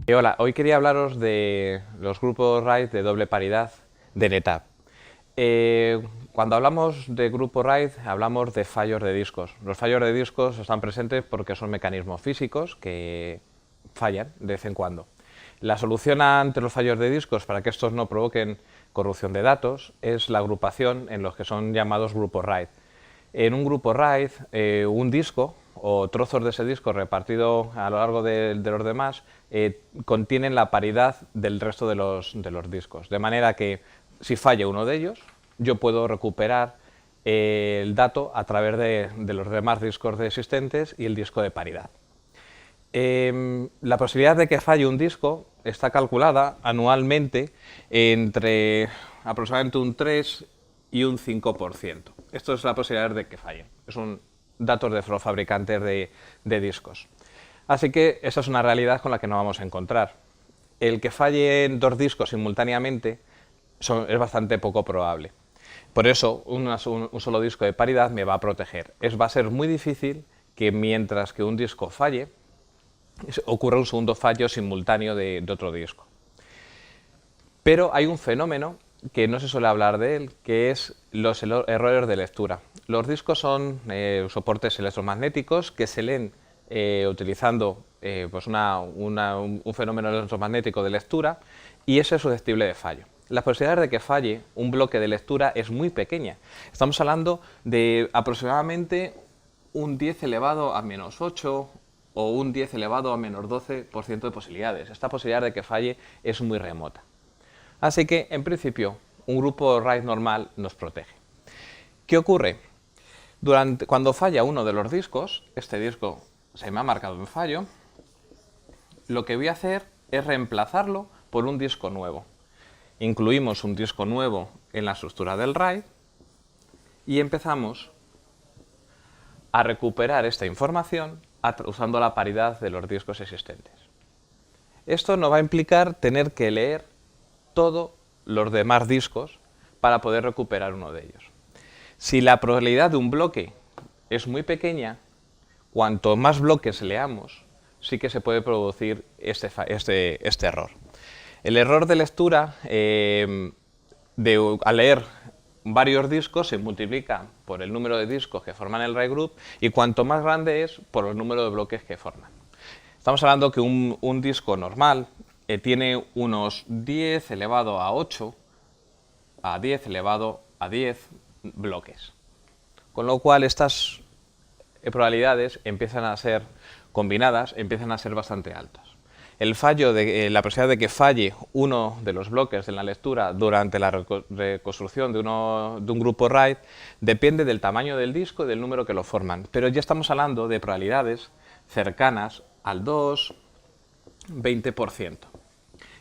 Hola, hoy quería hablaros de los grupos RAID de doble paridad de NetApp. Cuando hablamos de grupo RAID hablamos de fallos de discos. Los fallos de discos están presentes porque son mecanismos físicos que fallan de vez en cuando. La solución ante los fallos de discos para que estos no provoquen corrupción de datos es la agrupación en los que son llamados grupos RAID. En un grupo RAID, un disco o trozos de ese disco repartido a lo largo de los demás contienen la paridad del resto de los discos. De manera que si falla uno de ellos, yo puedo recuperar el dato a través de los demás discos existentes y el disco de paridad. La posibilidad de que falle un disco está calculada anualmente entre aproximadamente un 3 y un 5%. Esto es la posibilidad de que falle. Son datos de los fabricantes de discos. Así que esa es una realidad con la que nos vamos a encontrar. El que fallen dos discos simultáneamente es bastante poco probable. Por eso, un solo disco de paridad me va a proteger. Va a ser muy difícil que mientras que un disco falle, ocurra un segundo fallo simultáneo de otro disco. Pero hay un fenómeno que no se suele hablar de él, que es los errores de lectura. Los discos son soportes electromagnéticos que se leen utilizando pues un fenómeno electromagnético de lectura, y eso es susceptible de fallo. La posibilidad de que falle un bloque de lectura es muy pequeña. Estamos hablando de aproximadamente un 10 elevado a menos 8 o un 10 elevado a menos 12% de posibilidades. Esta posibilidad de que falle es muy remota. Así que, en principio, un grupo RAID normal nos protege. ¿Qué ocurre? Cuando falla uno de los discos, este disco se me ha marcado en fallo, lo que voy a hacer es reemplazarlo por un disco nuevo. Incluimos un disco nuevo en la estructura del RAID y empezamos a recuperar esta información usando la paridad de los discos existentes. Esto nos va a implicar tener que leer todos los demás discos para poder recuperar uno de ellos. Si la probabilidad de un bloque es muy pequeña, cuanto más bloques leamos, sí que se puede producir este error. El error de lectura, al leer varios discos, se multiplica por el número de discos que forman el RAID group, y cuanto más grande es, por el número de bloques que forman. Estamos hablando que un disco normal tiene unos 10 elevado a 8 a 10 elevado a 10 bloques. Con lo cual estas probabilidades empiezan a ser combinadas, empiezan a ser bastante altas. La posibilidad de que falle uno de los bloques de la lectura durante la reconstrucción de un grupo RAID depende del tamaño del disco y del número que lo forman. Pero ya estamos hablando de probabilidades cercanas al 2, 20%.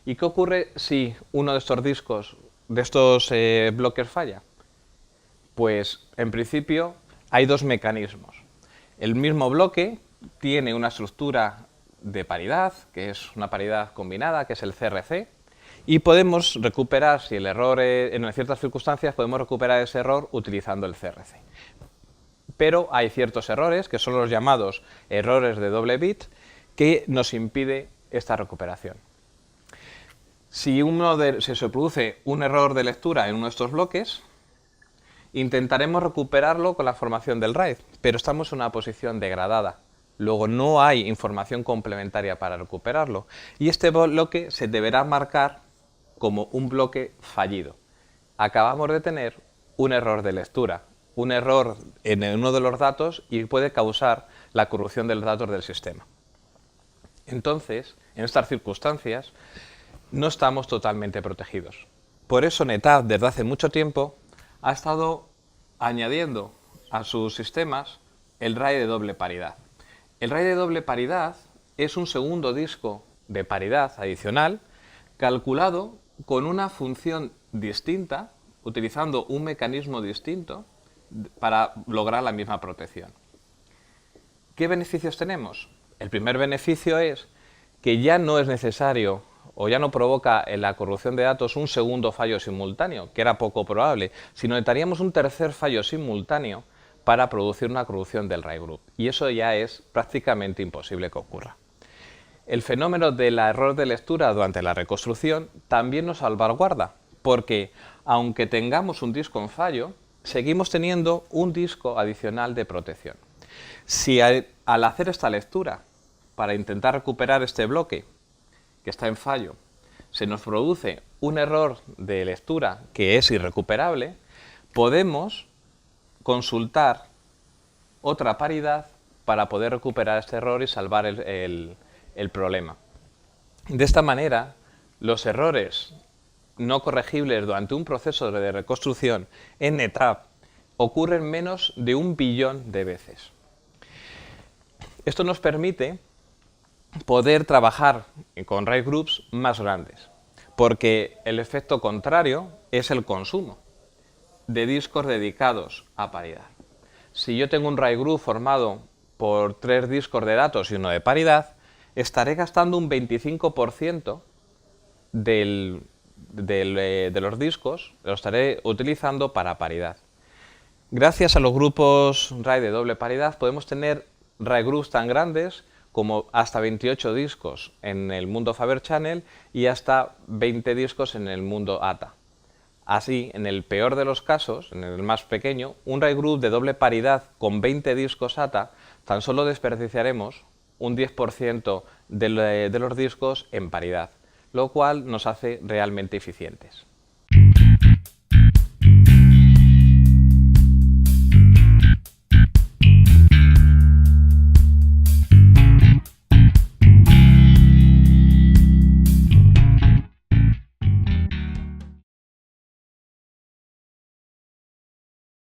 ¿Y qué ocurre si uno de estos discos, de estos bloques falla? Pues en principio hay dos mecanismos. El mismo bloque tiene una estructura de paridad, que es una paridad combinada, que es el CRC, y podemos recuperar, si el error, en ciertas circunstancias, podemos recuperar ese error utilizando el CRC. Pero hay ciertos errores, que son los llamados errores de doble bit, que nos impide esta recuperación. Si se produce un error de lectura en uno de estos bloques, intentaremos recuperarlo con la formación del RAID, pero estamos en una posición degradada. Luego no hay información complementaria para recuperarlo, y este bloque se deberá marcar como un bloque fallido. Acabamos de tener un error de lectura, un error en uno de los datos, y puede causar la corrupción de los datos del sistema. Entonces, en estas circunstancias, no estamos totalmente protegidos. Por eso NetApp, desde hace mucho tiempo, ha estado añadiendo a sus sistemas el RAID de doble paridad. El RAID de doble paridad es un segundo disco de paridad adicional calculado con una función distinta, utilizando un mecanismo distinto para lograr la misma protección. ¿Qué beneficios tenemos? El primer beneficio es que ya no es necesario o ya no provoca en la corrupción de datos un segundo fallo simultáneo, que era poco probable, sino necesitaríamos un tercer fallo simultáneo para producir una corrupción del RAID group, y eso ya es prácticamente imposible que ocurra. el fenómeno del error de lectura durante la reconstrucción también nos salvaguarda, porque aunque tengamos un disco en fallo, seguimos teniendo un disco adicional de protección. Si al hacer esta lectura, para intentar recuperar este bloque que está en fallo, se nos produce un error de lectura que es irrecuperable, podemos consultar otra paridad para poder recuperar este error y salvar el problema. De esta manera, los errores no corregibles durante un proceso de reconstrucción en NetApp ocurren menos de 1 billón de veces. Esto nos permite poder trabajar con RAID groups más grandes, porque el efecto contrario es el consumo de discos dedicados a paridad. Si yo tengo un RAID group formado por 3 discos de datos y uno de paridad, estaré gastando un 25% de los discos, los estaré utilizando para paridad. Gracias a los grupos RAID de doble paridad podemos tener RAID groups tan grandes como hasta 28 discos en el mundo Faber Channel y hasta 20 discos en el mundo ATA. Así, en el peor de los casos, en el más pequeño, un RAID group de doble paridad con 20 discos ATA, tan solo desperdiciaremos un 10% de los discos en paridad, lo cual nos hace realmente eficientes.